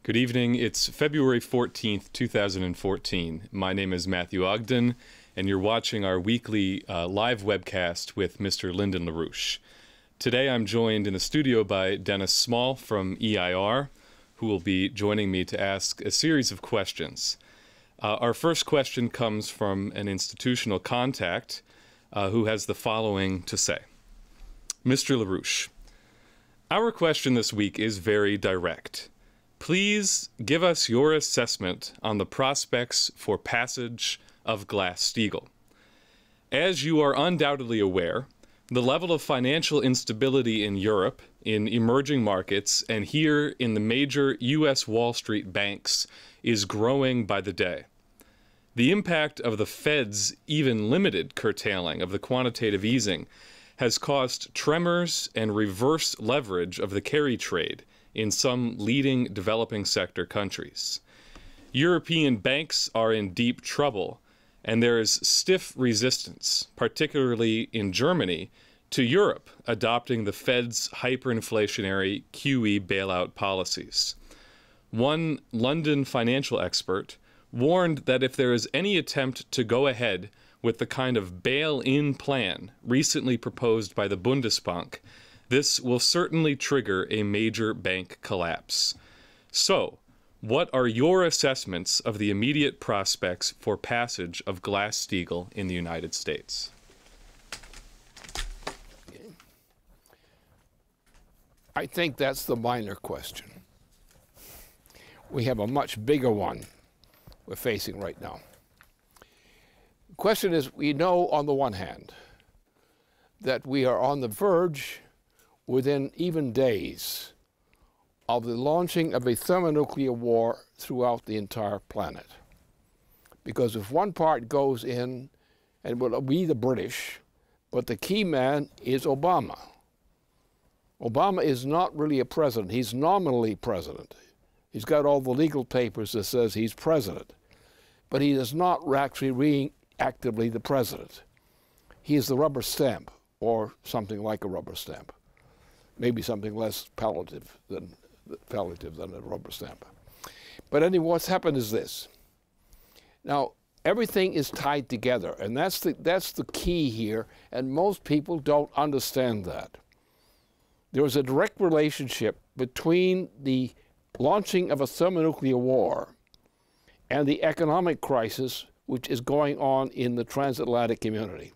Good evening. It's February 14th, 2014. My name is Matthew Ogden, and you're watching our weekly live webcast with Mr. Lyndon LaRouche. Today I'm joined in the studio by Dennis Small from EIR, who will be joining me to ask a series of questions. Our first question comes from an institutional contact who has the following to say. Mr. LaRouche, our question this week is very direct. Please give us your assessment on the prospects for passage of Glass-Steagall. As you are undoubtedly aware, the level of financial instability in Europe, in emerging markets, and here in the major U.S. Wall Street banks is growing by the day. The impact of the Fed's even limited curtailing of the quantitative easing has caused tremors and reverse leverage of the carry trade in some leading developing sector countries. European banks are in deep trouble, and there is stiff resistance, particularly in Germany, to Europe adopting the Fed's hyperinflationary QE bailout policies. One London financial expert warned that if there is any attempt to go ahead with the kind of bail-in plan recently proposed by the Bundesbank, this will certainly trigger a major bank collapse. So, what are your assessments of the immediate prospects for passage of Glass-Steagall in the United States? I think that's the minor question. We have a much bigger one we're facing right now. The question is, we know on the one hand that we are on the verge within even days of the launching of a thermonuclear war throughout the entire planet. Because if one part goes in, and it will be the British, but the key man is Obama. Obama is not really a president. He's nominally president. He's got all the legal papers that says he's president. But he is not actually actively the president. He is the rubber stamp, or something like a rubber stamp. Maybe something less palliative than a rubber stamp. But anyway, what's happened is this. Now, everything is tied together, and that's the key here, and most people don't understand that. There is a direct relationship between the launching of a thermonuclear war and the economic crisis which is going on in the transatlantic community.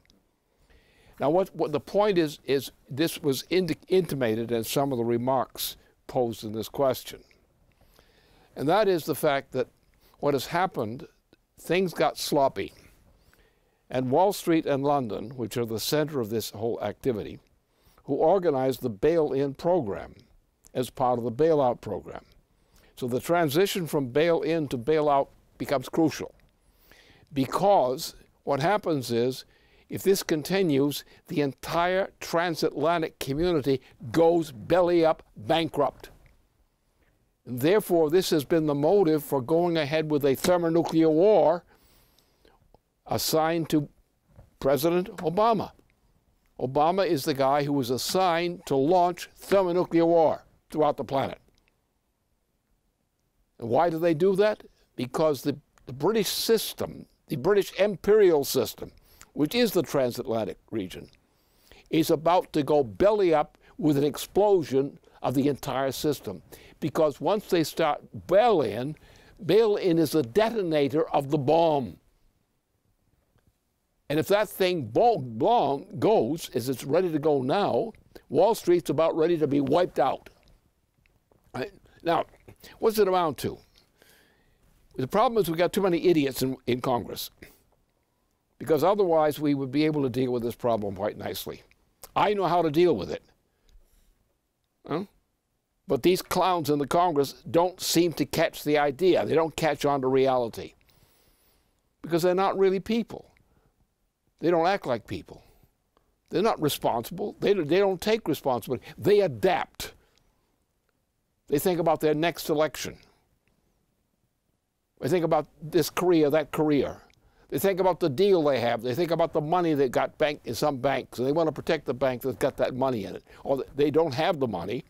Now, what the point is this was intimated in some of the remarks posed in this question. And that is the fact that what has happened, things got sloppy. And Wall Street and London, which are the center of this whole activity, who organized the bail-in program as part of the bailout program. So the transition from bail-in to bailout becomes crucial. Because what happens is, if this continues, the entire transatlantic community goes belly up bankrupt. And therefore, this has been the motive for going ahead with a thermonuclear war assigned to President Obama. Obama is the guy who was assigned to launch thermonuclear war throughout the planet. And why do they do that? Because the British system, the British imperial system, which is the transatlantic region, is about to go belly up with an explosion of the entire system. Because once they start bail-in is the detonator of the bomb. And if that thing goes, as it's ready to go now, Wall Street's about ready to be wiped out. Right? Now, what's it amount to? The problem is we've got too many idiots in Congress. Because otherwise we would be able to deal with this problem quite nicely. I know how to deal with it. Huh? But these clowns in the Congress don't seem to catch the idea. They don't catch on to reality. Because they're not really people. They don't act like people. They're not responsible. They don't take responsibility. They adapt. They think about their next election. They think about this career, that career. They think about the deal they have. They think about the money they got banked in some banks, and they want to protect the bank that's got that money in it. Or they don't have the money,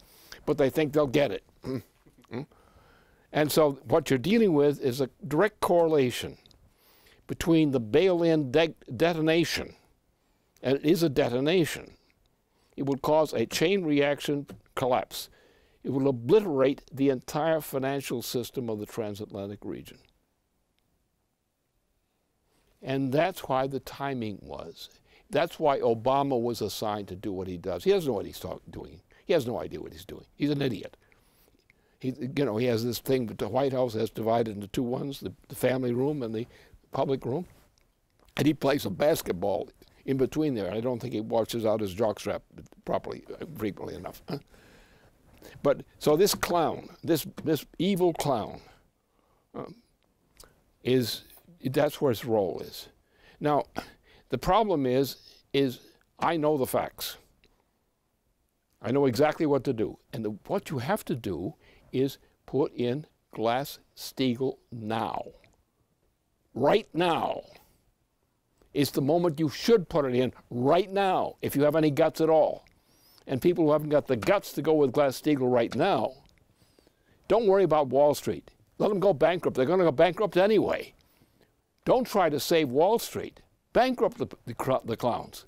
but they think they'll get it. And so what you're dealing with is a direct correlation between the bail-in detonation, and it is a detonation. It would cause a chain reaction collapse. It will obliterate the entire financial system of the transatlantic region. And that's why the timing was. That's why Obama was assigned to do what he does. He doesn't know what he's doing. He has no idea what he's doing. He's an idiot. He has this thing that the White House has divided into two ones, the family room and the public room. And he plays some basketball in between there. I don't think he washes out his jockstrap properly, frequently enough. But so this clown, this evil clown, that's where his role is. Now, the problem is I know the facts. I know exactly what to do. And what you have to do is put in Glass-Steagall now. Right now. It's the moment you should put it in, right now, if you have any guts at all. And people who haven't got the guts to go with Glass-Steagall right now, don't worry about Wall Street. Let them go bankrupt. They're going to go bankrupt anyway. Don't try to save Wall Street. Bankrupt the clowns.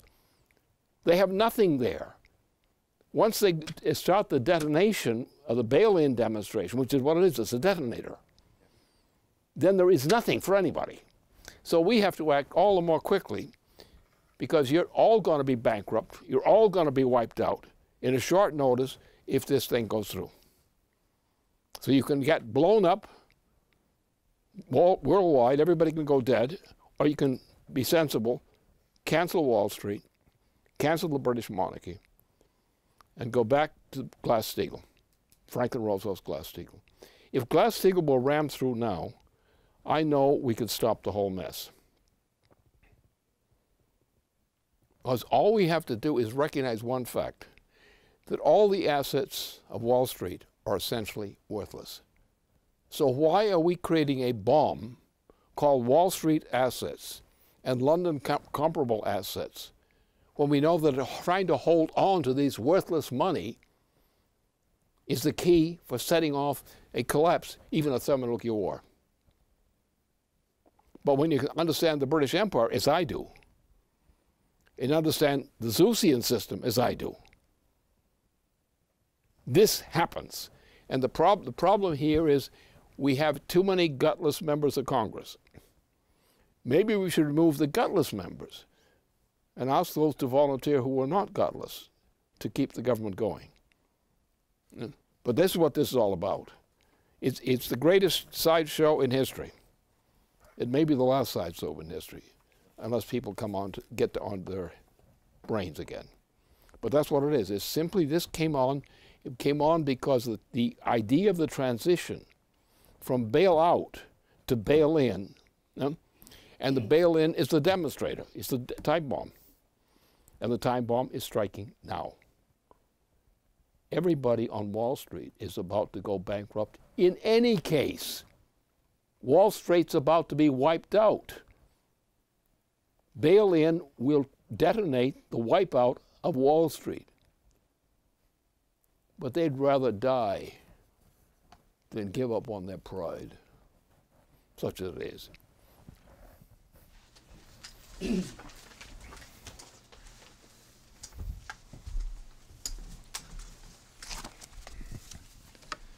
They have nothing there. Once they start the detonation of the bail-in demonstration, which is what it is, it's a detonator, then there is nothing for anybody. So we have to act all the more quickly because you're all going to be bankrupt. You're all going to be wiped out in a short notice if this thing goes through. So you can get blown up worldwide, everybody can go dead, or you can be sensible, cancel Wall Street, cancel the British monarchy, and go back to Glass-Steagall, Franklin Roosevelt's Glass-Steagall. If Glass-Steagall will ram through now, I know we could stop the whole mess. Because all we have to do is recognize one fact, that all the assets of Wall Street are essentially worthless. So why are we creating a bomb called Wall Street assets and London comparable assets when we know that trying to hold on to these worthless money is the key for setting off a collapse, even a thermonuclear war? But when you understand the British Empire, as I do, and understand the Zeusian system, as I do, this happens. And the problem here is we have too many gutless members of Congress. Maybe we should remove the gutless members and ask those to volunteer who are not gutless to keep the government going. But this is what this is all about. It's the greatest sideshow in history. It may be the last sideshow in history, unless people come on to get on their brains again. But that's what it is. It's simply this came on. It came on because the idea of the transition from bail out to bail in, and the bail in is the demonstrator. It's the time bomb. And the time bomb is striking now. Everybody on Wall Street is about to go bankrupt in any case. Wall Street's about to be wiped out. Bail-in will detonate the wipeout of Wall Street. But they'd rather die than give up on their pride, such as it is.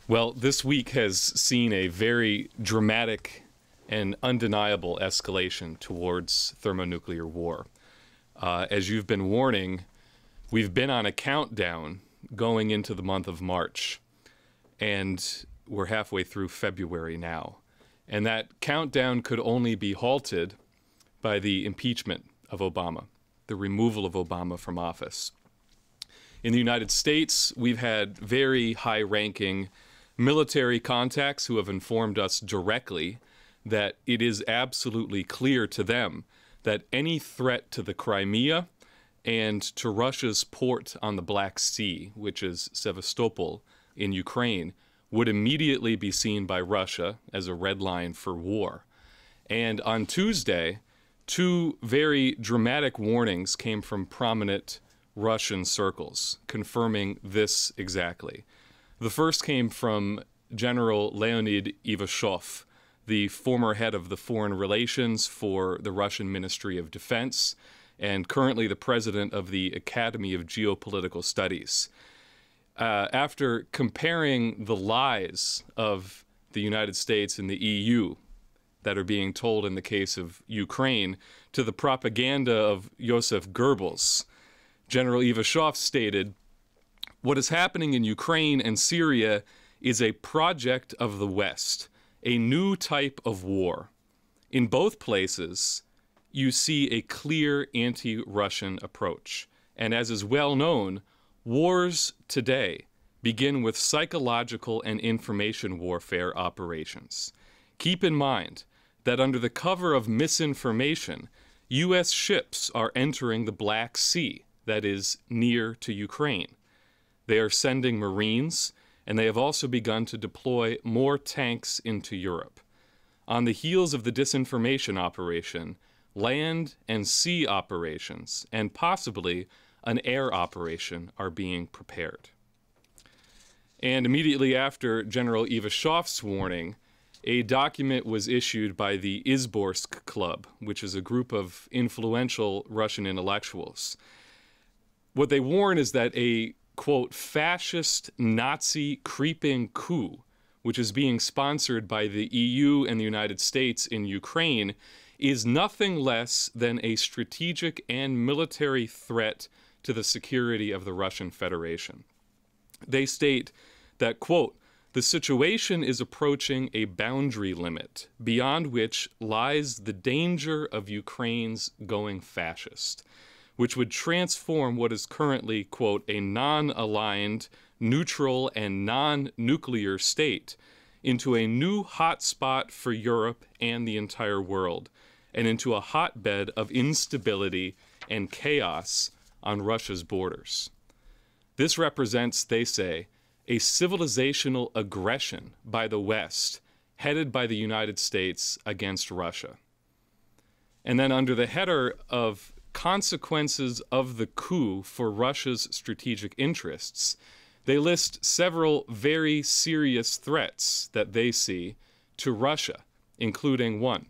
Well, this week has seen a very dramatic and undeniable escalation towards thermonuclear war. As you've been warning, we've been on a countdown going into the month of March, and we're halfway through February now. And that countdown could only be halted by the impeachment of Obama, the removal of Obama from office. In the United States, we've had very high-ranking military contacts who have informed us directly that it is absolutely clear to them that any threat to the Crimea and to Russia's port on the Black Sea, which is Sevastopol in Ukraine, would immediately be seen by Russia as a red line for war. And on Tuesday, two very dramatic warnings came from prominent Russian circles confirming this exactly. The first came from General Leonid Ivashov, the former head of the foreign relations for the Russian Ministry of Defense and currently the president of the Academy of Geopolitical Studies. After comparing the lies of the United States and the EU that are being told in the case of Ukraine to the propaganda of Joseph Goebbels, General Ivashov stated, "What is happening in Ukraine and Syria is a project of the West, a new type of war. In both places, you see a clear anti-Russian approach. And as is well known, wars today begin with psychological and information warfare operations. Keep in mind that under the cover of misinformation, U.S. ships are entering the Black Sea, that is, near to Ukraine. They are sending Marines, and they have also begun to deploy more tanks into Europe. On the heels of the disinformation operation, land and sea operations, and possibly an air operation are being prepared." And immediately after General Ivashov's warning, a document was issued by the Izborsk Club, which is a group of influential Russian intellectuals. What they warn is that a, quote, fascist Nazi creeping coup, which is being sponsored by the EU and the United States in Ukraine, is nothing less than a strategic and military threat to the security of the Russian Federation. They state that, quote, "The situation is approaching a boundary limit, beyond which lies the danger of Ukraine's going fascist, which would transform what is currently, quote, a non-aligned, neutral, and non-nuclear state into a new hotspot for Europe and the entire world, and into a hotbed of instability and chaos on Russia's borders. This represents, they say, a civilizational aggression by the West, headed by the United States against Russia." And then under the header of consequences of the coup for Russia's strategic interests, they list several very serious threats that they see to Russia, including one,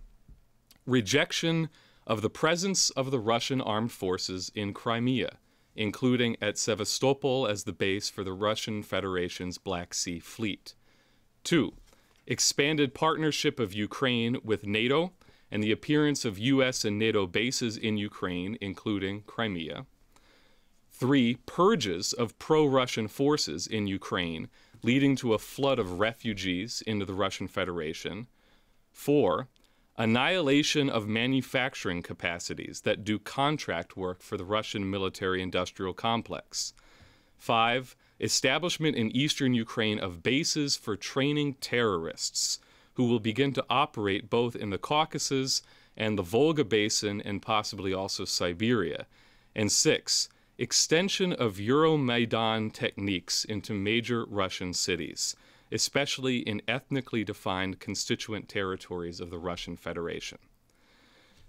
rejection of the presence of the Russian armed forces in Crimea, including at Sevastopol as the base for the Russian Federation's Black Sea Fleet. 2, expanded partnership of Ukraine with NATO and the appearance of U.S. and NATO bases in Ukraine, including Crimea. 3, purges of pro-Russian forces in Ukraine, leading to a flood of refugees into the Russian Federation. 4, annihilation of manufacturing capacities that do contract work for the Russian military-industrial complex. 5, establishment in eastern Ukraine of bases for training terrorists who will begin to operate both in the Caucasus and the Volga Basin and possibly also Siberia. And 6, extension of Euromaidan techniques into major Russian cities, especially in ethnically defined constituent territories of the Russian Federation.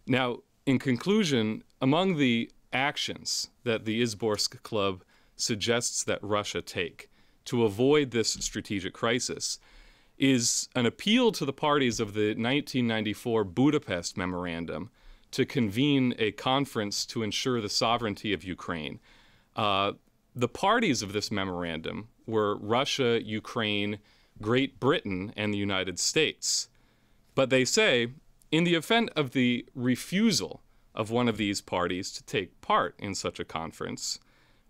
Now, in conclusion, among the actions that the Izborsk Club suggests that Russia take to avoid this strategic crisis is an appeal to the parties of the 1994 Budapest Memorandum to convene a conference to ensure the sovereignty of Ukraine. The parties of this memorandum were Russia, Ukraine, Great Britain, and the United States. But they say, in the event of the refusal of one of these parties to take part in such a conference,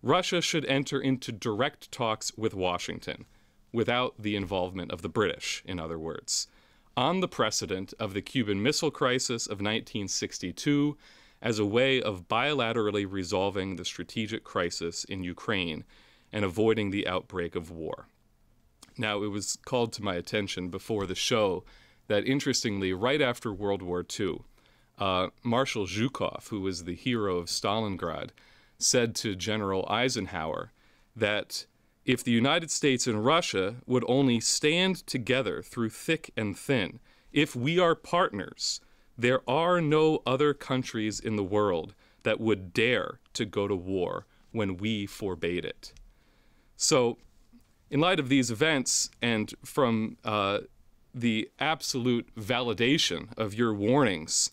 Russia should enter into direct talks with Washington, without the involvement of the British, in other words, on the precedent of the Cuban Missile Crisis of 1962 as a way of bilaterally resolving the strategic crisis in Ukraine and avoiding the outbreak of war. Now, it was called to my attention before the show that, interestingly, right after World War II, Marshal Zhukov, who was the hero of Stalingrad, said to General Eisenhower that if the United States and Russia would only stand together through thick and thin, if we are partners, there are no other countries in the world that would dare to go to war when we forbade it. So In light of these events and from the absolute validation of your warnings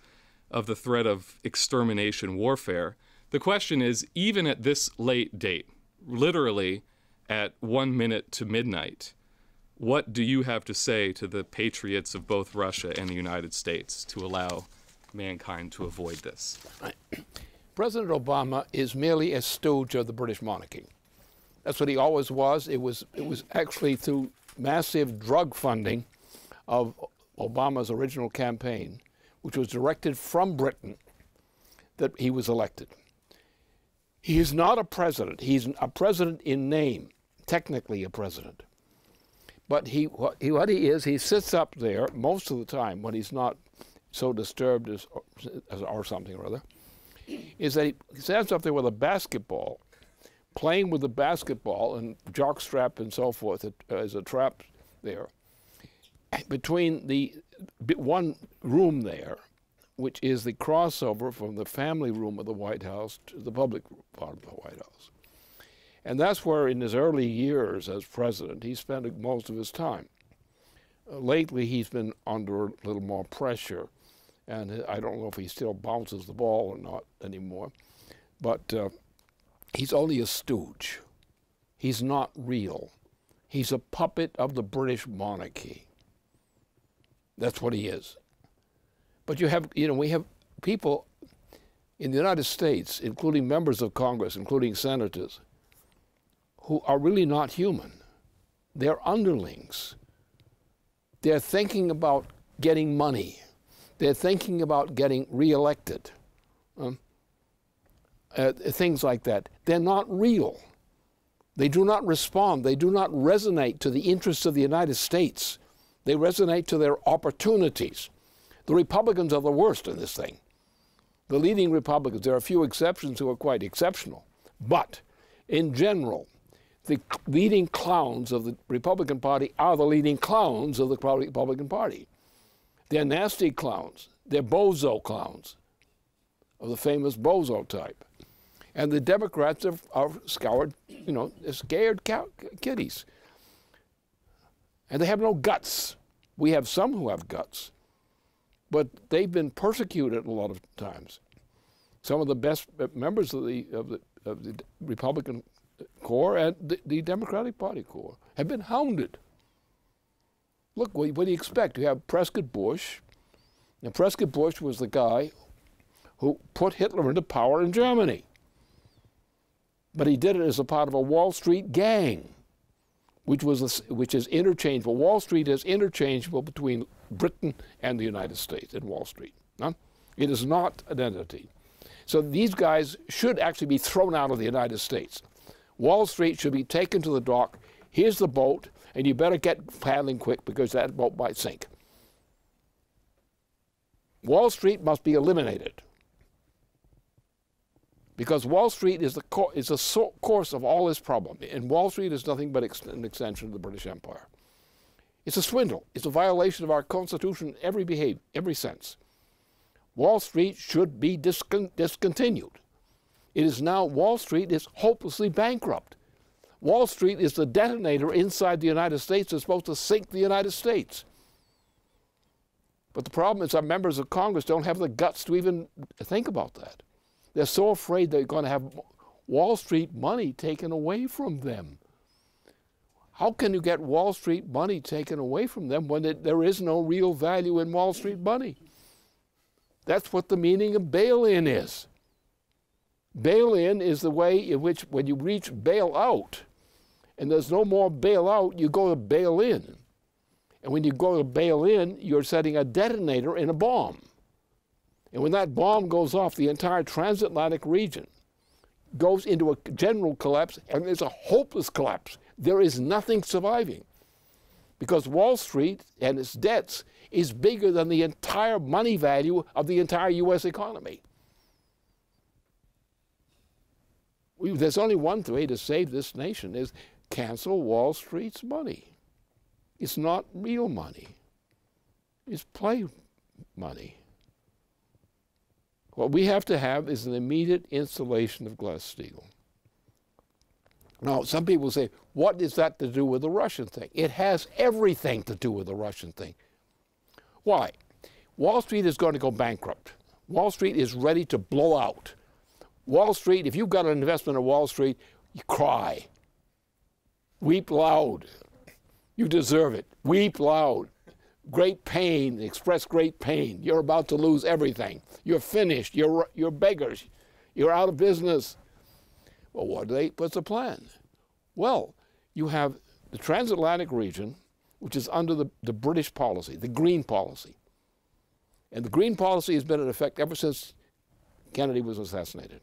of the threat of extermination warfare, the question is, even at this late date, literally at 1 minute to midnight, what do you have to say to the patriots of both Russia and the United States to allow mankind to avoid this? President Obama is merely a stooge of the British monarchy. That's what he always was. It was actually through massive drug funding of Obama's original campaign, which was directed from Britain, that he was elected. He is not a president. He's a president in name, technically a president. But what he is, he sits up there most of the time when he's not so disturbed or something or other, is that he stands up there with a basketball, playing with the basketball and jockstrap and so forth as a trap there, between the one room there, which is the crossover from the family room of the White House to the public part of the White House. And that's where, in his early years as president, he spent most of his time. Lately, he's been under a little more pressure, and I don't know if he still bounces the ball or not anymore, but he's only a stooge. He's not real. He's a puppet of the British monarchy. That's what he is. But we have people in the United States, including members of Congress, including senators, who are really not human. They're underlings. They're thinking about getting money. They're thinking about getting reelected. Things like that. They're not real. They do not respond. They do not resonate to the interests of the United States. They resonate to their opportunities. The Republicans are the worst in this thing. The leading Republicans, there are a few exceptions who are quite exceptional, but in general, the leading clowns of the Republican Party are the leading clowns of the Republican Party. They're nasty clowns. They're bozo clowns of the famous bozo type. And the Democrats are scoured, they're scared kitties. And they have no guts. We have some who have guts, but they've been persecuted a lot of times. Some of the best members of the Republican core and the Democratic Party core have been hounded. Look, what do you expect? You have Prescott Bush, and Prescott Bush was the guy who put Hitler into power in Germany. But he did it as a part of a Wall Street gang, which is interchangeable. Wall Street is interchangeable between Britain and the United States in Wall Street. It is not an entity. So these guys should actually be thrown out of the United States. Wall Street should be taken to the dock. Here's the boat, and you better get paddling quick because that boat might sink. Wall Street must be eliminated because Wall Street is the source of all this problem. And Wall Street is nothing but an extension of the British Empire. It's a swindle. It's a violation of our Constitution in every sense. Wall Street should be discontinued. It is now, Wall Street is hopelessly bankrupt. Wall Street is the detonator inside the United States that's supposed to sink the United States. But the problem is our members of Congress don't have the guts to even think about that. They're so afraid they're going to have Wall Street money taken away from them. How can you get Wall Street money taken away from them when there is no real value in Wall Street money? That's what the meaning of bail-in is. Bail-in is the way in which when you reach bail-out, and there's no more bail-out, you go to bail-in. And when you go to bail-in, you're setting a detonator in a bomb. And when that bomb goes off, the entire transatlantic region goes into a general collapse, and there's a hopeless collapse. There is nothing surviving because Wall Street and its debts is bigger than the entire money value of the entire U.S. economy. There's only one way to save this nation is cancel Wall Street's money. It's not real money. It's play money. What we have to have is an immediate installation of Glass-Steagall. Now, some people say, what is that to do with the Russian thing? It has everything to do with the Russian thing. Why? Wall Street is going to go bankrupt. Wall Street is ready to blow out. Wall Street, if you've got an investment in Wall Street, you cry. Weep loud. You deserve it. Weep loud. Great pain, express great pain. You're about to lose everything. You're finished. You're beggars. You're out of business. Well, what's the plan? Well, you have the transatlantic region, which is under the British policy, the green policy. And the green policy has been in effect ever since Kennedy was assassinated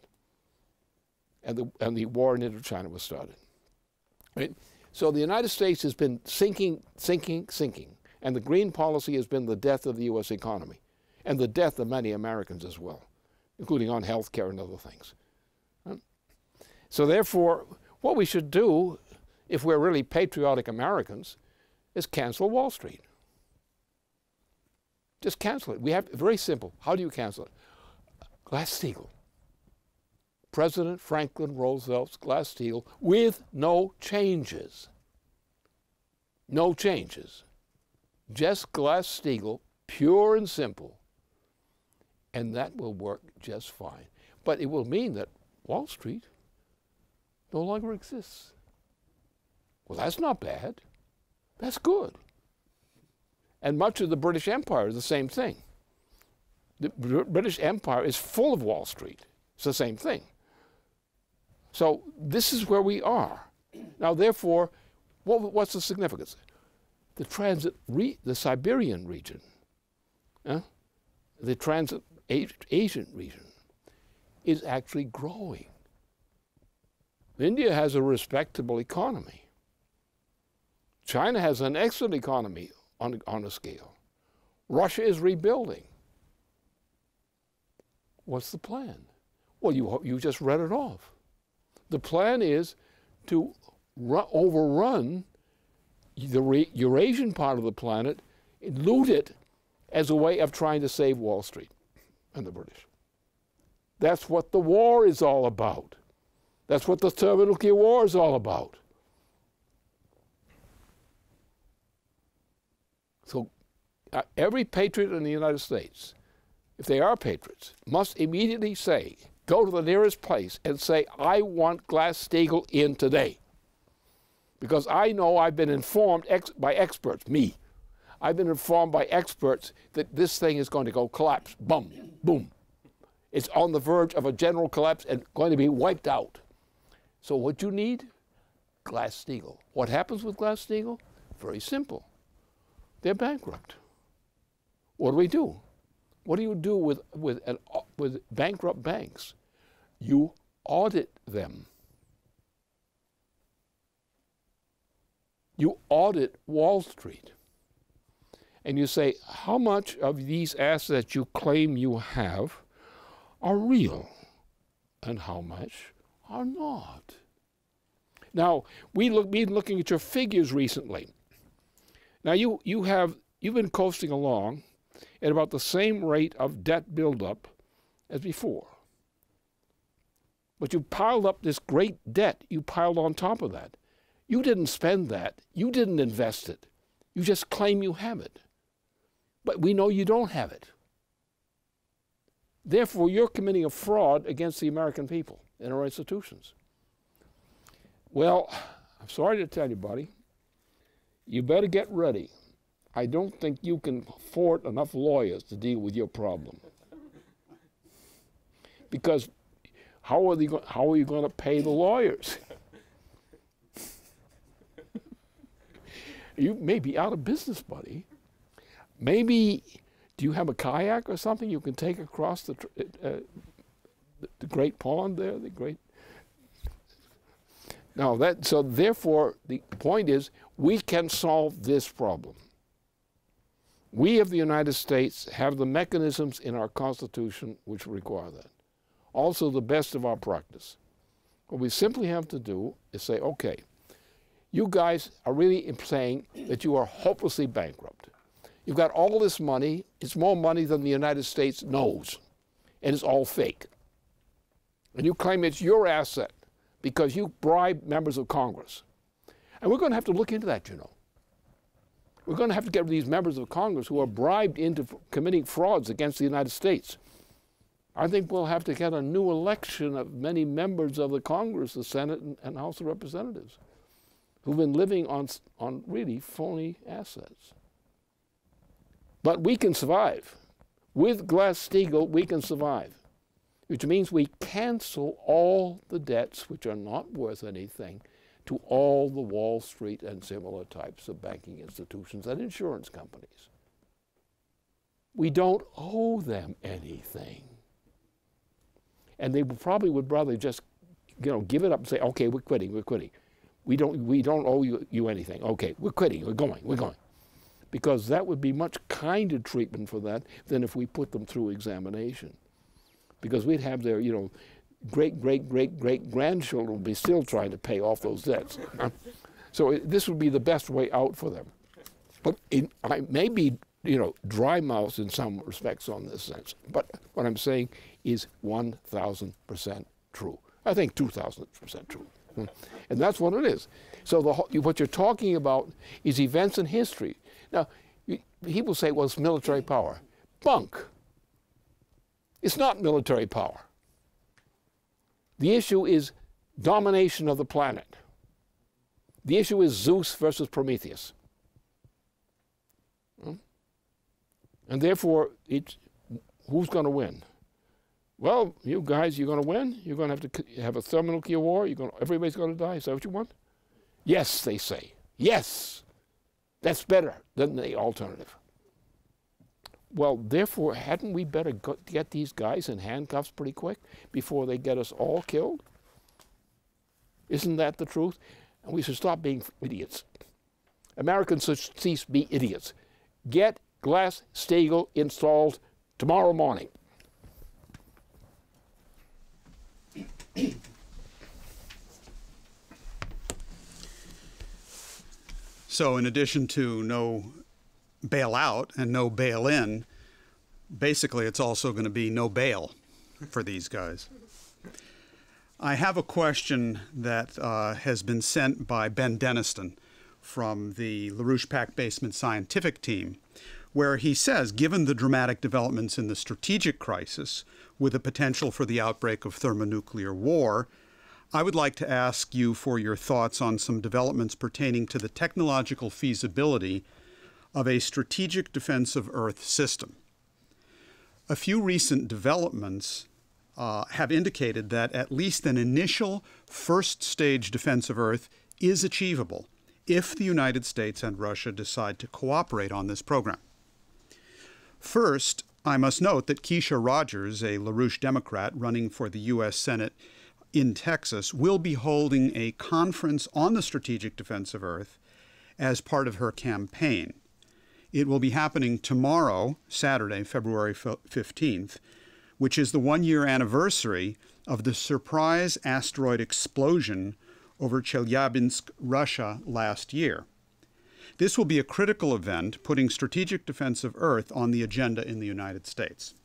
and the war in Indochina was started. Right? So the United States has been sinking, sinking, sinking. And the green policy has been the death of the U.S. economy and the death of many Americans as well, including on health care and other things. So therefore, what we should do, if we're really patriotic Americans, is cancel Wall Street. Just cancel it. We have, very simple. How do you cancel it? Glass-Steagall. President Franklin Roosevelt's Glass-Steagall with no changes. No changes. Just Glass-Steagall, pure and simple. And that will work just fine. But it will mean that Wall Street no longer exists. Well, that's not bad. That's good. And much of the British Empire is the same thing. The British Empire is full of Wall Street. It's the same thing. So this is where we are. Now, therefore, what's the significance? The Siberian region, the Asian region, is actually growing. India has a respectable economy. China has an excellent economy on a scale. Russia is rebuilding. What's the plan? Well, you just read it off. The plan is to overrun the Eurasian part of the planet, loot it as a way of trying to save Wall Street and the British. That's what the war is all about. That's what the thermonuclear war is all about. So every patriot in the United States, if they are patriots, must immediately say, go to the nearest place and say, I want Glass-Steagall in today. Because I know I've been informed by experts, me. I've been informed by experts that this thing is going to go collapse, boom, boom. It's on the verge of a general collapse and going to be wiped out. So what you need? Glass-Steagall. What happens with Glass-Steagall? Very simple. They're bankrupt. What do? What do you do with bankrupt banks? You audit them. You audit Wall Street. And you say, how much of these assets you claim you have are real and how much are not? Now, we've been looking at your figures recently. Now, you've been coasting along at about the same rate of debt buildup as before. But you piled up this great debt. You piled on top of that. You didn't spend that. You didn't invest it. You just claim you have it. But we know you don't have it. Therefore, you're committing a fraud against the American people and our institutions. Well, I'm sorry to tell you, buddy, you better get ready. I don't think you can afford enough lawyers to deal with your problem. Because how are you going to pay the lawyers? You may be out of business, buddy. Maybe, do you have a kayak or something you can take across the great pond there, the great... Now, so therefore, the point is, we can solve this problem. We of the United States have the mechanisms in our Constitution which require that. Also, the best of our practice. What we simply have to do is say, okay, you guys are really saying that you are hopelessly bankrupt. You've got all this money. It's more money than the United States knows, and it's all fake. And you claim it's your asset, because you bribe members of Congress. And we're going to have to look into that, you know. We're going to have to get these members of Congress who are bribed into committing frauds against the United States. I think we'll have to get a new election of many members of the Congress, the Senate and House of Representatives, who've been living on really phony assets. But we can survive. With Glass-Steagall, we can survive, which means we cancel all the debts which are not worth anything to all the Wall Street and similar types of banking institutions and insurance companies. We don't owe them anything. And they probably would rather just, you know, give it up and say, okay, we're quitting. We don't owe you anything. Okay, we're quitting, we're going. Because that would be much kinder treatment for that than if we put them through examination. Because we'd have their, you know, great-grandchildren would be still trying to pay off those debts. So this would be the best way out for them. But I may be, you know, dry-mouthed in some respects on this sense. But what I'm saying is 1,000% true. I think 2,000% true. And that's what it is. So what you're talking about is events in history. Now, people say, well, it's military power. Bunk. It's not military power. The issue is domination of the planet. The issue is Zeus versus Prometheus. And therefore, who's going to win? Well, you guys, you're going to win. You're going to have a thermonuclear war. Everybody's going to die. Is that what you want? Yes, they say. Yes. That's better than the alternative. Well, therefore, hadn't we better get these guys in handcuffs pretty quick before they get us all killed? Isn't that the truth? And we should stop being idiots. Americans should cease to be idiots. Get Glass-Steagall installed tomorrow morning. So in addition to no bailout and no bail-in, basically it's also going to be no bail for these guys. I have a question that has been sent by Ben Deniston from the LaRouche Pack Basement Scientific Team, where he says, given the dramatic developments in the strategic crisis with the potential for the outbreak of thermonuclear war, I would like to ask you for your thoughts on some developments pertaining to the technological feasibility of a strategic defense of Earth system. A few recent developments have indicated that at least an initial first-stage defense of Earth is achievable if the United States and Russia decide to cooperate on this program. First, I must note that Keisha Rogers, a LaRouche Democrat running for the U.S. Senate in Texas, will be holding a conference on the strategic defense of Earth as part of her campaign. It will be happening tomorrow, Saturday, February 15th, which is the one-year anniversary of the surprise asteroid explosion over Chelyabinsk, Russia, last year. This will be a critical event, putting strategic defense of Earth on the agenda in the United States.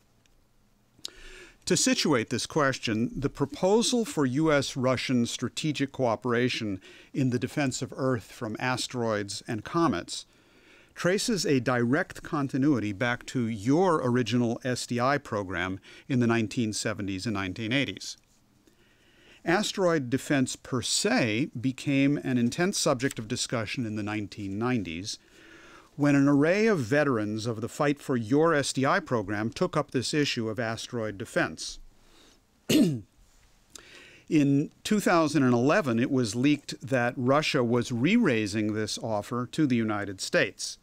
To situate this question, the proposal for U.S.-Russian strategic cooperation in the defense of Earth from asteroids and comets traces a direct continuity back to your original SDI program in the 1970s and 1980s. Asteroid defense per se became an intense subject of discussion in the 1990s when an array of veterans of the Fight for Your SDI program took up this issue of asteroid defense. In 2011, it was leaked that Russia was re-raising this offer to the United States.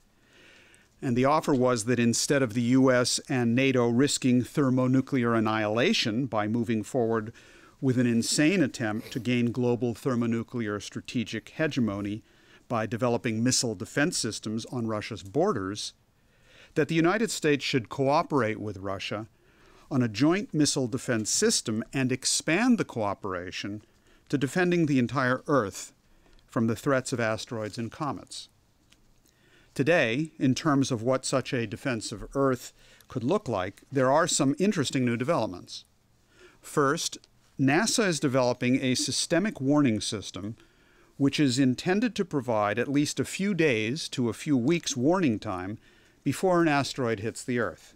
And the offer was that instead of the U.S. and NATO risking thermonuclear annihilation by moving forward with an insane attempt to gain global thermonuclear strategic hegemony by developing missile defense systems on Russia's borders, that the United States should cooperate with Russia on a joint missile defense system and expand the cooperation to defending the entire Earth from the threats of asteroids and comets. Today, in terms of what such a defense of Earth could look like, there are some interesting new developments. First, NASA is developing a systemic warning system which is intended to provide at least a few days to a few weeks warning time before an asteroid hits the Earth.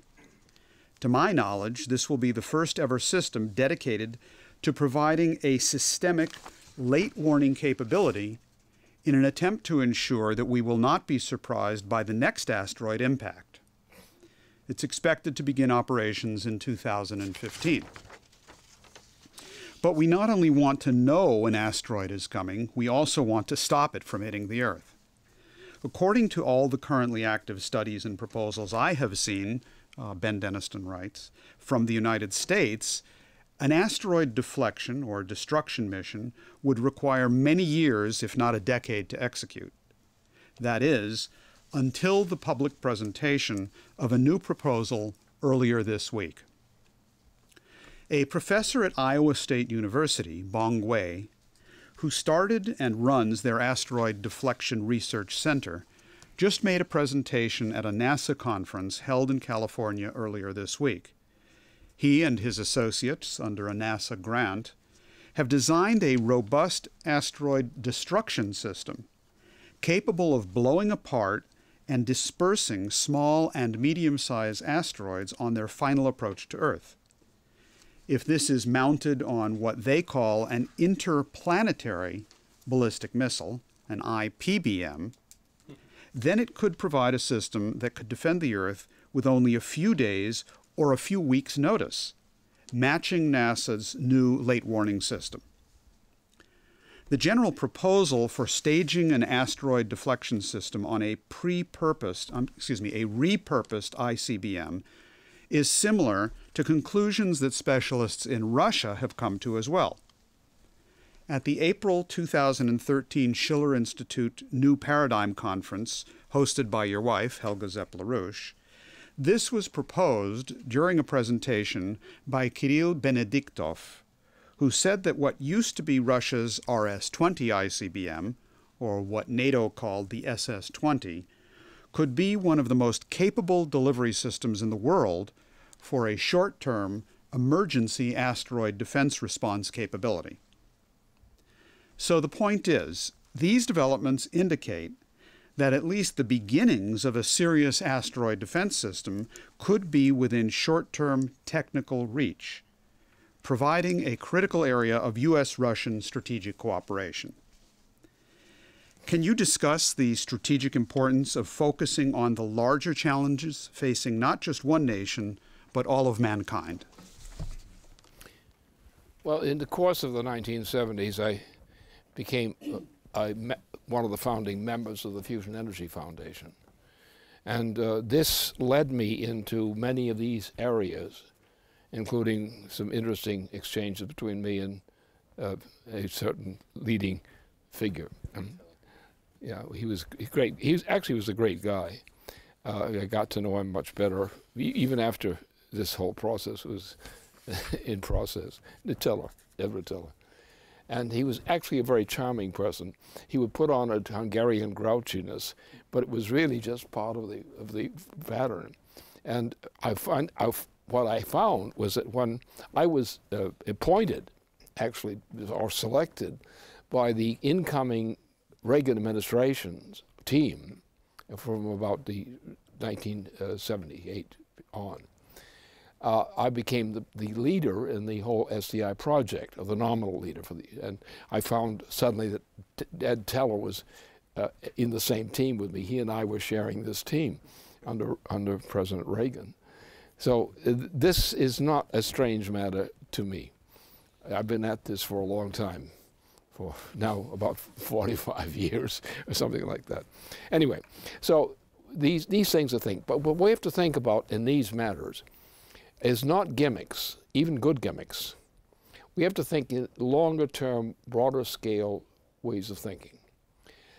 To my knowledge, this will be the first ever system dedicated to providing a systemic late warning capability in an attempt to ensure that we will not be surprised by the next asteroid impact. It's expected to begin operations in 2015. But we not only want to know an asteroid is coming, we also want to stop it from hitting the Earth. According to all the currently active studies and proposals I have seen, Ben Denniston writes, from the United States, an asteroid deflection or destruction mission would require many years, if not a decade, to execute. That is, until the public presentation of a new proposal earlier this week. A professor at Iowa State University, Bong Wei, who started and runs their Asteroid Deflection Research Center, just made a presentation at a NASA conference held in California earlier this week. He and his associates, under a NASA grant, have designed a robust asteroid destruction system capable of blowing apart and dispersing small and medium-sized asteroids on their final approach to Earth. If this is mounted on what they call an interplanetary ballistic missile, an IPBM, then it could provide a system that could defend the Earth with only a few days or a few weeks' notice, matching NASA's new late warning system. The general proposal for staging an asteroid deflection system on a repurposed ICBM is similar to conclusions that specialists in Russia have come to as well. At the April 2013 Schiller Institute New Paradigm Conference, hosted by your wife, Helga Zepp-LaRouche, this was proposed during a presentation by Kirill Benediktov, who said that what used to be Russia's RS-20 ICBM, or what NATO called the SS-20, could be one of the most capable delivery systems in the world for a short-term emergency asteroid defense response capability. So the point is, these developments indicate that at least the beginnings of a serious asteroid defense system could be within short-term technical reach, providing a critical area of U.S.-Russian strategic cooperation. Can you discuss the strategic importance of focusing on the larger challenges facing not just one nation, but all of mankind? Well, in the course of the 1970s, I became one of the founding members of the Fusion Energy Foundation. And this led me into many of these areas, including some interesting exchanges between me and a certain leading figure. Yeah, he was great. He was a great guy. I got to know him much better, even after this whole process was in process. Edward Teller. And he was actually a very charming person. He would put on a Hungarian grouchiness, but it was really just part of the pattern. And what I found was that when I was appointed, actually, or selected by the incoming Reagan administration's team from about the 1978 on, I became the leader in the whole SDI project, or the nominal leader for and I found suddenly that Ed Teller was in the same team with me. He and I were sharing this team under President Reagan. So this is not a strange matter to me. I've been at this for a long time, for now about 45 years or something like that. Anyway, so these things are things, but what we have to think about in these matters is not gimmicks, even good gimmicks. We have to think in longer term, broader scale ways of thinking.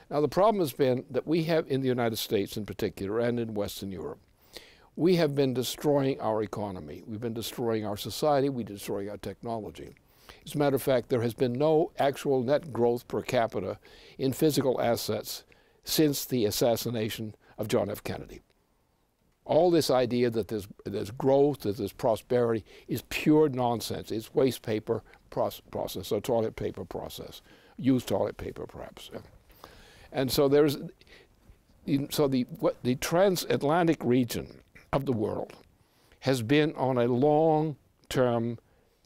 Now the problem has been that we have, in the United States in particular, and in Western Europe, we have been destroying our economy. We've been destroying our society. We're destroying our technology. As a matter of fact, there has been no actual net growth per capita in physical assets since the assassination of John F. Kennedy. All this idea that there's growth, that there's prosperity, is pure nonsense. It's waste paper, process, or toilet paper process, used toilet paper perhaps. And so there's, so the transatlantic region of the world has been on a long-term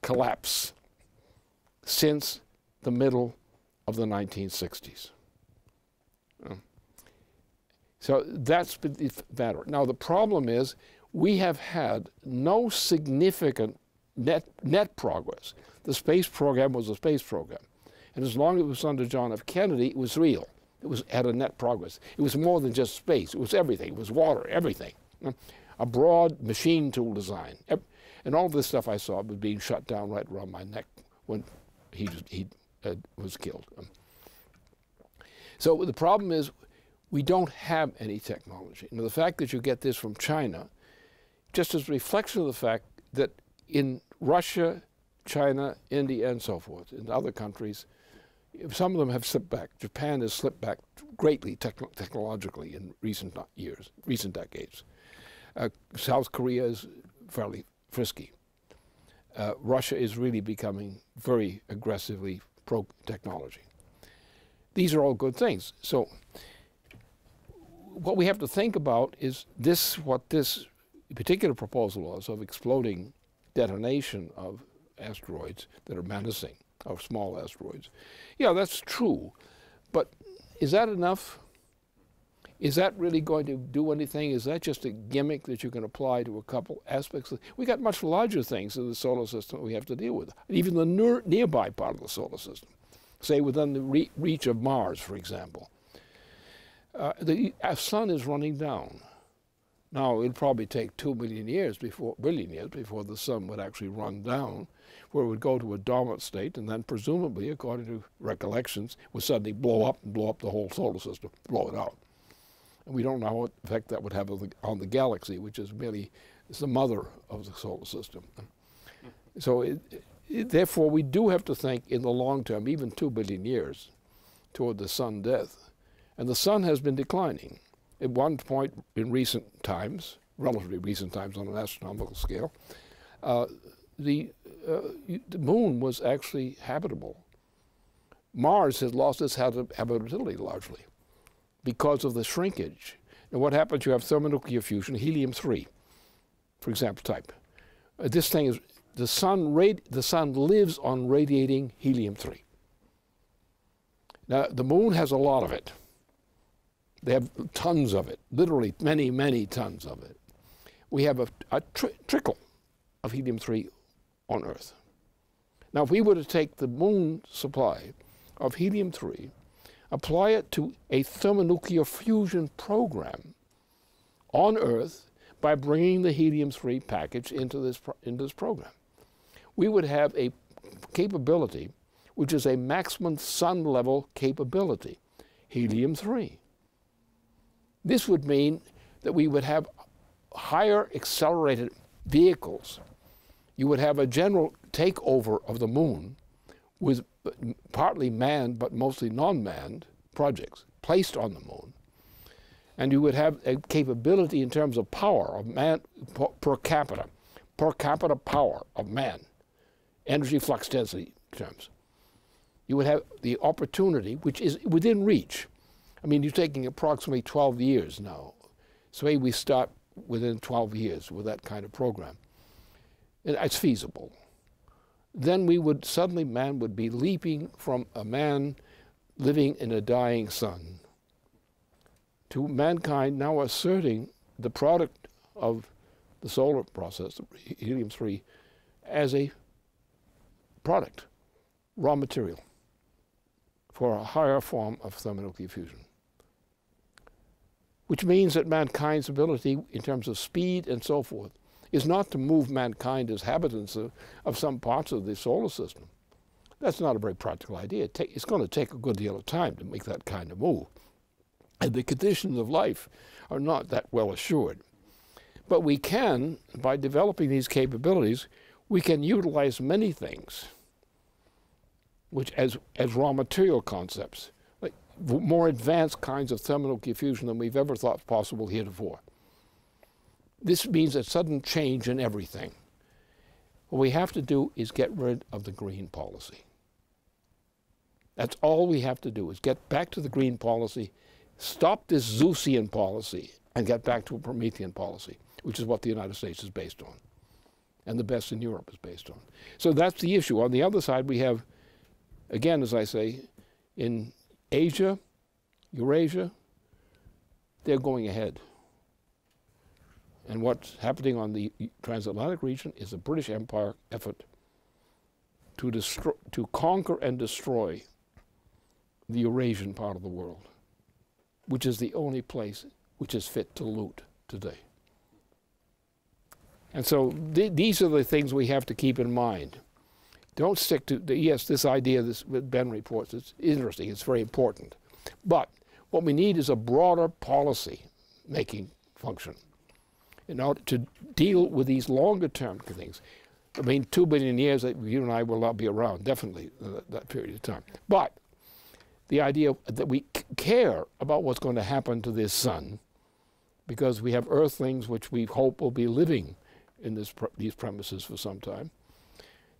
collapse since the middle of the 1960s. So that's been the matter. Now the problem is we have had no significant net progress. The space program was a space program. And as long as it was under John F. Kennedy, it was real. It had a net progress. It was more than just space. It was everything. It was water, everything. A broad machine tool design. And all this stuff I saw was being shut down right around my neck when he was killed. So the problem is we don't have any technology. Now, the fact that you get this from China just as a reflection of the fact that in Russia, China, India, and so forth, in other countries, some of them have slipped back. Japan has slipped back greatly technologically in recent years, recent decades. South Korea is fairly frisky. Russia is really becoming very aggressively pro-technology. These are all good things. So what we have to think about is this, what this particular proposal was of exploding detonation of asteroids that are menacing, of small asteroids. Yeah, that's true, but is that enough? Is that really going to do anything? Is that just a gimmick that you can apply to a couple aspects? We got much larger things in the solar system we have to deal with, even the nearby part of the solar system, say within the reach of Mars, for example. The sun is running down. Now, it'll probably take 2 billion years before the sun would actually run down, where it would go to a dormant state, and then presumably, according to recollections, would suddenly blow up the whole solar system, blow it out. And we don't know what effect that would have on the galaxy, which is merely the mother of the solar system. So, therefore, we do have to think in the long term, even 2 billion years, toward the sun death. And the sun has been declining. At one point in recent times, relatively recent times on an astronomical scale, the moon was actually habitable. Mars has lost its habitability largely because of the shrinkage. And what happens, you have thermonuclear fusion, helium-3, for example, type. This thing is, the sun lives on radiating helium-3. Now, the moon has a lot of it. They have tons of it, literally many, many tons of it. We have a trickle of helium-3 on Earth. Now, if we were to take the moon supply of helium-3, apply it to a thermonuclear fusion program on Earth by bringing the helium-3 package into this program, we would have a capability which is a maximum sun-level capability, helium-3. This would mean that we would have higher accelerated vehicles. You would have a general takeover of the moon with partly manned but mostly non-manned projects placed on the moon. And you would have a capability in terms of power of man per capita power of man, energy flux density terms. You would have the opportunity, which is within reach. I mean, you're taking approximately 12 years now. So maybe we start within 12 years with that kind of program. And it's feasible. Then we would, suddenly man would be leaping from a man living in a dying sun to mankind now asserting the product of the solar process, helium-3, as a product, raw material for a higher form of thermonuclear fusion. Which means that mankind's ability in terms of speed and so forth is not to move mankind as habitants of some parts of the solar system. That's not a very practical idea. It's going to take a good deal of time to make that kind of move. And the conditions of life are not that well assured. But we can, by developing these capabilities, we can utilize many things which as raw material concepts, like more advanced kinds of thermonuclear fusion than we've ever thought possible heretofore. This means a sudden change in everything. What we have to do is get rid of the green policy. That's all we have to do, is get back to the green policy, stop this Zeusian policy, and get back to a Promethean policy, which is what the United States is based on, and the best in Europe is based on. So that's the issue. On the other side, we have, again, as I say, in Asia, Eurasia, they're going ahead. And what's happening on the transatlantic region is a British Empire effort to conquer and destroy the Eurasian part of the world, which is the only place which is fit to loot today. And so these are the things we have to keep in mind. Don't stick to, yes, this idea that Ben reports, it's interesting, it's very important. But what we need is a broader policy-making function in order to deal with these longer-term things. I mean, 2 billion years, you and I will not be around, definitely, that period of time. But the idea that we care about what's going to happen to this sun, because we have earthlings which we hope will be living in these premises for some time.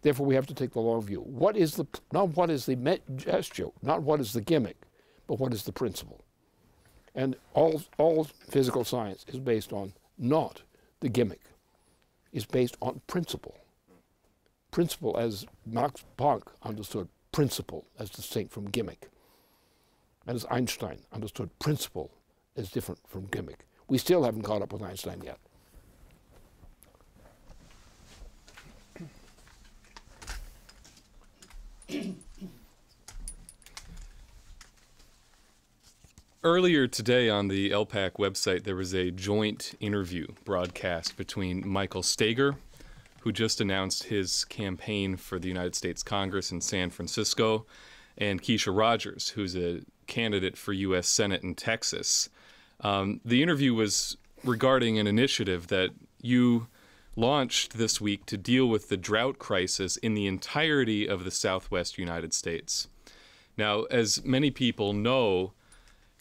Therefore, we have to take the long view. What is the, not what is the gesture, not what is the gimmick, but what is the principle? And all physical science is based on not the gimmick, is based on principle. Principle, as Max Planck understood principle as distinct from gimmick, and as Einstein understood principle as different from gimmick. We still haven't caught up with Einstein yet. Earlier today on the LPAC website, there was a joint interview broadcast between Michael Steger, who just announced his campaign for the United States Congress in San Francisco, and Keisha Rogers, who's a candidate for U.S. Senate in Texas. The interview was regarding an initiative that you launched this week to deal with the drought crisis in the entirety of the Southwest United States. Now, as many people know,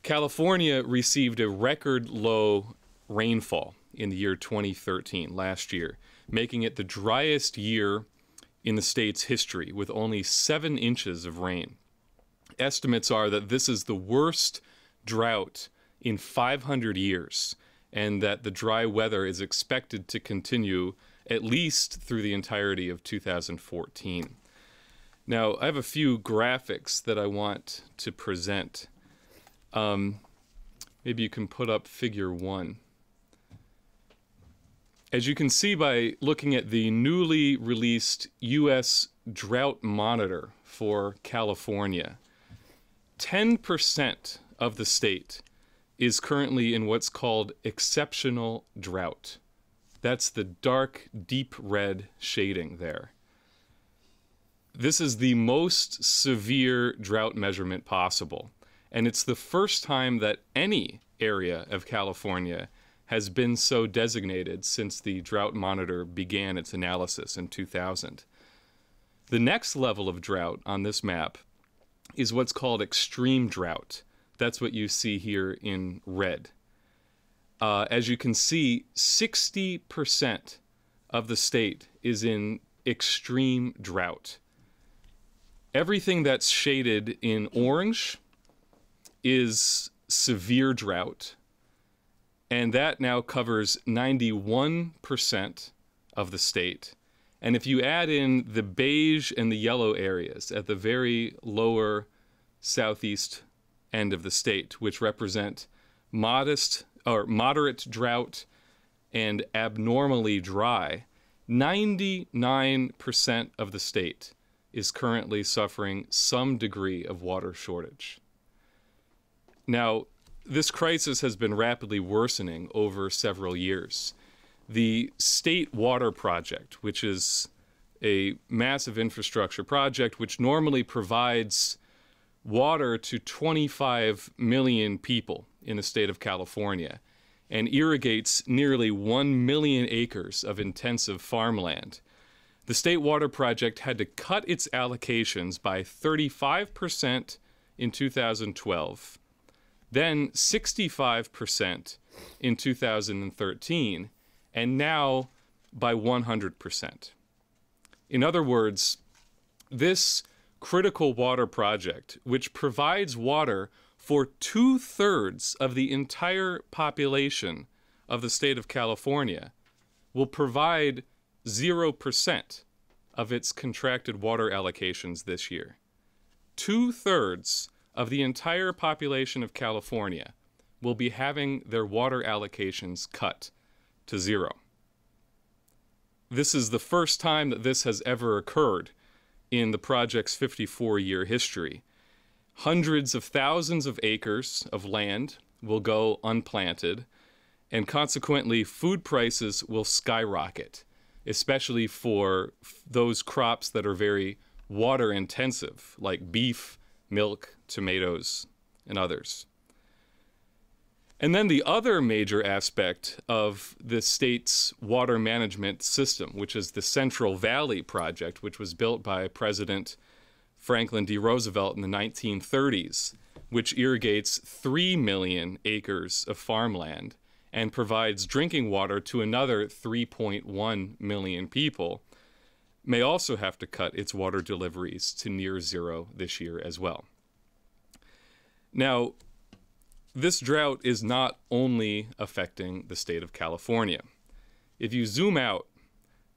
California received a record low rainfall in the year 2013, last year, making it the driest year in the state's history with only 7 inches of rain. Estimates are that this is the worst drought in 500 years, and that the dry weather is expected to continue at least through the entirety of 2014. Now, I have a few graphics that I want to present. Maybe you can put up figure 1. As you can see by looking at the newly released U.S. Drought Monitor for California, 10% of the state is currently in what's called exceptional drought. That's the dark, deep red shading there. This is the most severe drought measurement possible, and it's the first time that any area of California has been so designated since the Drought Monitor began its analysis in 2000. The next level of drought on this map is what's called extreme drought. That's what you see here in red. As you can see, 60% of the state is in extreme drought. Everything that's shaded in orange is severe drought, and that now covers 91% of the state. And if you add in the beige and the yellow areas at the very lower southeast end of the state, which represent modest or moderate drought and abnormally dry, 99% of the state is currently suffering some degree of water shortage. Now, this crisis has been rapidly worsening over several years. The State Water Project, which is a massive infrastructure project which normally provides water to 25 million people in the state of California and irrigates nearly 1 million acres of intensive farmland. The State Water Project had to cut its allocations by 35% in 2012, then 65% in 2013, and now by 100%. In other words, this critical water project, which provides water for 2/3 of the entire population of the state of California, will provide 0% of its contracted water allocations this year. 2/3 of the entire population of California will be having their water allocations cut to 0. This is the first time that this has ever occurred in the project's 54-year history. Hundreds of thousands of acres of land will go unplanted, and consequently food prices will skyrocket, especially for those crops that are very water intensive, like beef, milk, tomatoes, and others. And then the other major aspect of the state's water management system, which is the Central Valley Project, which was built by President Franklin D. Roosevelt in the 1930s, which irrigates 3 million acres of farmland and provides drinking water to another 3.1 million people, may also have to cut its water deliveries to near 0 this year as well. Now, this drought is not only affecting the state of California. If you zoom out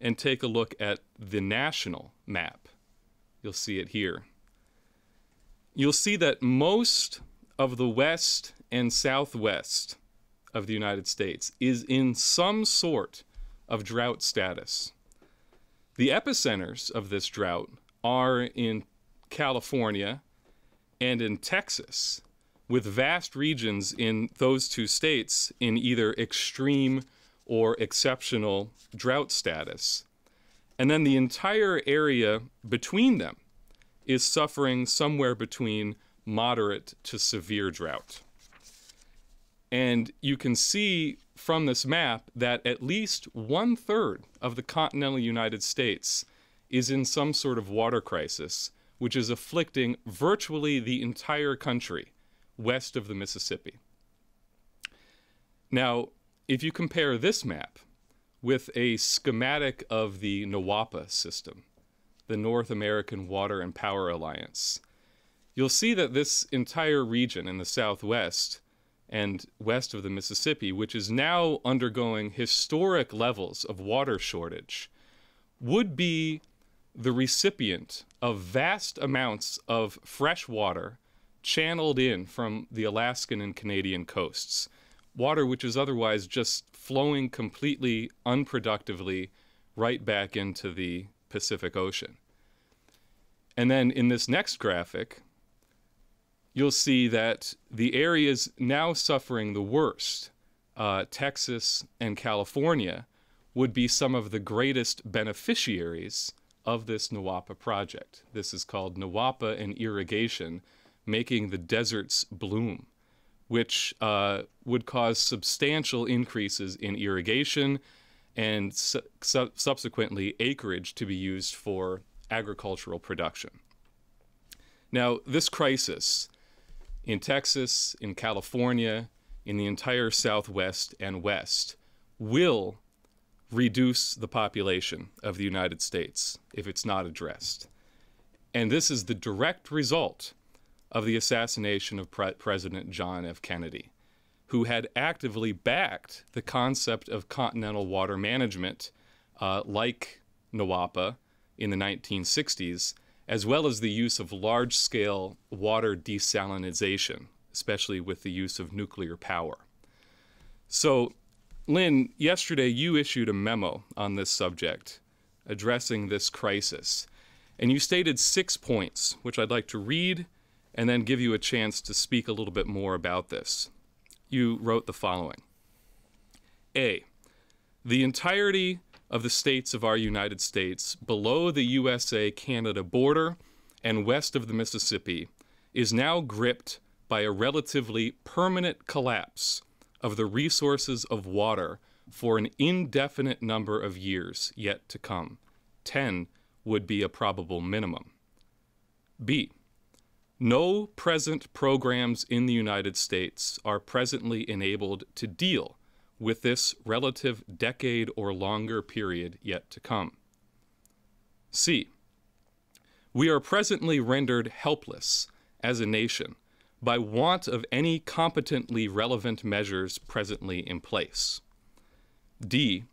and take a look at the national map, you'll see it here. You'll see that most of the west and southwest of the United States is in some sort of drought status. The epicenters of this drought are in California and in Texas, with vast regions in those two states in either extreme or exceptional drought status. And then the entire area between them is suffering somewhere between moderate to severe drought. And you can see from this map that at least 1/3 of the continental United States is in some sort of water crisis, which is afflicting virtually the entire country west of the Mississippi. Now, if you compare this map with a schematic of the NWAPA system, the North American Water and Power Alliance, you'll see that this entire region in the southwest and west of the Mississippi, which is now undergoing historic levels of water shortage, would be the recipient of vast amounts of fresh water channeled in from the Alaskan and Canadian coasts, water which is otherwise just flowing completely unproductively right back into the Pacific Ocean. And then in this next graphic, you'll see that the areas now suffering the worst, Texas and California, would be some of the greatest beneficiaries of this NWAPA project. This is called NWAPA and irrigation, making the deserts bloom, which would cause substantial increases in irrigation and subsequently acreage to be used for agricultural production. Now, this crisis in Texas, in California, in the entire Southwest and West will reduce the population of the United States if it's not addressed. And this is the direct result of the assassination of President John F. Kennedy, who had actively backed the concept of continental water management like NWAPA in the 1960s, as well as the use of large-scale water desalinization, especially with the use of nuclear power. So, Lynn, yesterday you issued a memo on this subject, addressing this crisis, and you stated 6 points, which I'd like to read and then give you a chance to speak a little bit more about this. You wrote the following. A, the entirety of the states of our United States below the USA-Canada border and west of the Mississippi is now gripped by a relatively permanent collapse of the resources of water for an indefinite number of years yet to come. 10 would be a probable minimum. B, no present programs in the United States are presently enabled to deal with this relative decade or longer period yet to come. C. We are presently rendered helpless as a nation by want of any competently relevant measures presently in place. D.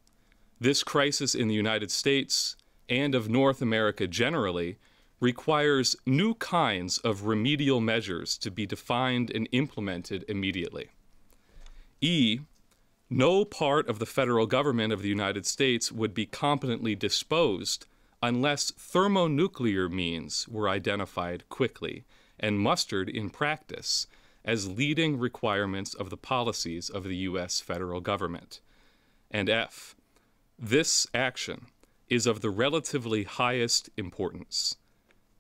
This crisis in the United States and of North America generally requires new kinds of remedial measures to be defined and implemented immediately. E. No part of the federal government of the United States would be competently disposed unless thermonuclear means were identified quickly and mustered in practice as leading requirements of the policies of the U.S. federal government. And F. This action is of the relatively highest importance.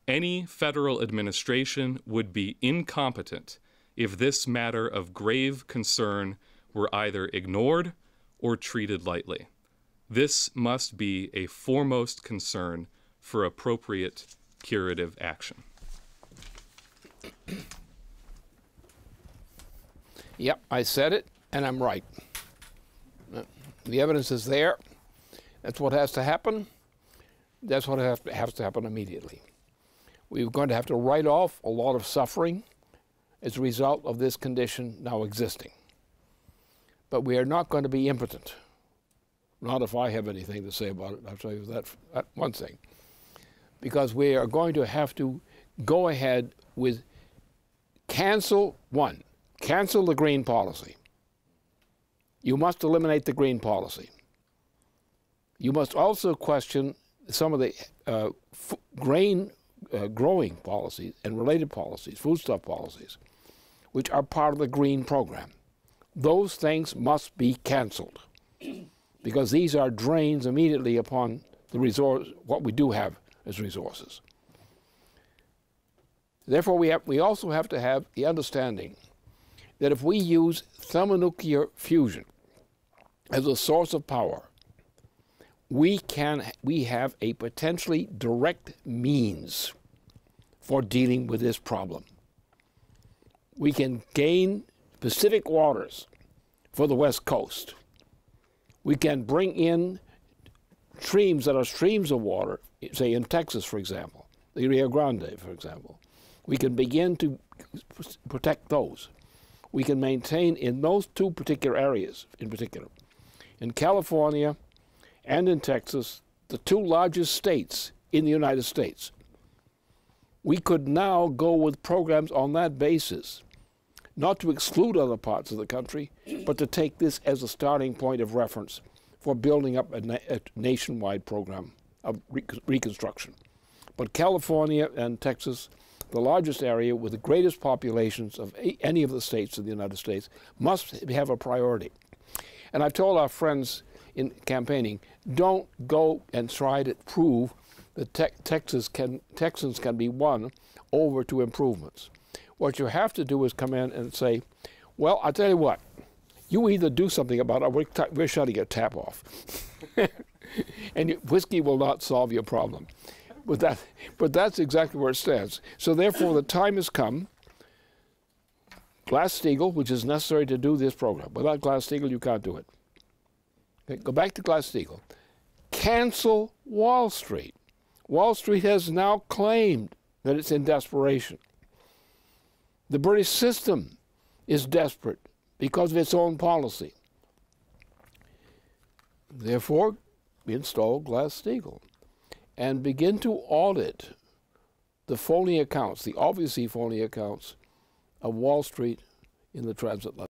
Any federal administration would be incompetent if this matter of grave concern were either ignored or treated lightly. This must be a foremost concern for appropriate curative action. Yep, I said it, and I'm right. The evidence is there. That's what has to happen. That's what has to happen immediately. We're going to have to write off a lot of suffering as a result of this condition now existing. But we are not going to be impotent. Not if I have anything to say about it. I'll tell you that one thing. Because we are going to have to go ahead with cancel the green policy. You must eliminate the green policy. You must also question some of the grain growing policies and related policies, foodstuff policies, which are part of the green program. Those things must be canceled because these are drains immediately upon the resource, what we do have as resources. Therefore, we also have to have the understanding that if we use thermonuclear fusion as a source of power, we have a potentially direct means for dealing with this problem. We can gain Pacific waters for the West Coast. We can bring in streams that are streams of water, say in Texas, for example, the Rio Grande, for example. We can begin to protect those. We can maintain in those two particular areas, in particular, in California and in Texas, the two largest states in the United States. We could now go with programs on that basis, not to exclude other parts of the country, but to take this as a starting point of reference for building up a nationwide program of reconstruction. But California and Texas, the largest area with the greatest populations of any of the states in the United States, must have a priority. And I've told our friends in campaigning, don't go and try to prove that Texans can be won over to improvements. What you have to do is come in and say, well, I'll tell you what, you either do something about it, we're shutting your tap off. And whiskey will not solve your problem. But that's exactly where it stands. So therefore, the time has come. Glass-Steagall, which is necessary to do this program. Without Glass-Steagall, you can't do it. Okay, go back to Glass-Steagall. Cancel Wall Street. Wall Street has now claimed that it's in desperation. The British system is desperate because of its own policy. Therefore, install Glass-Steagall and begin to audit the phony accounts, the obviously phony accounts of Wall Street in the transatlantic.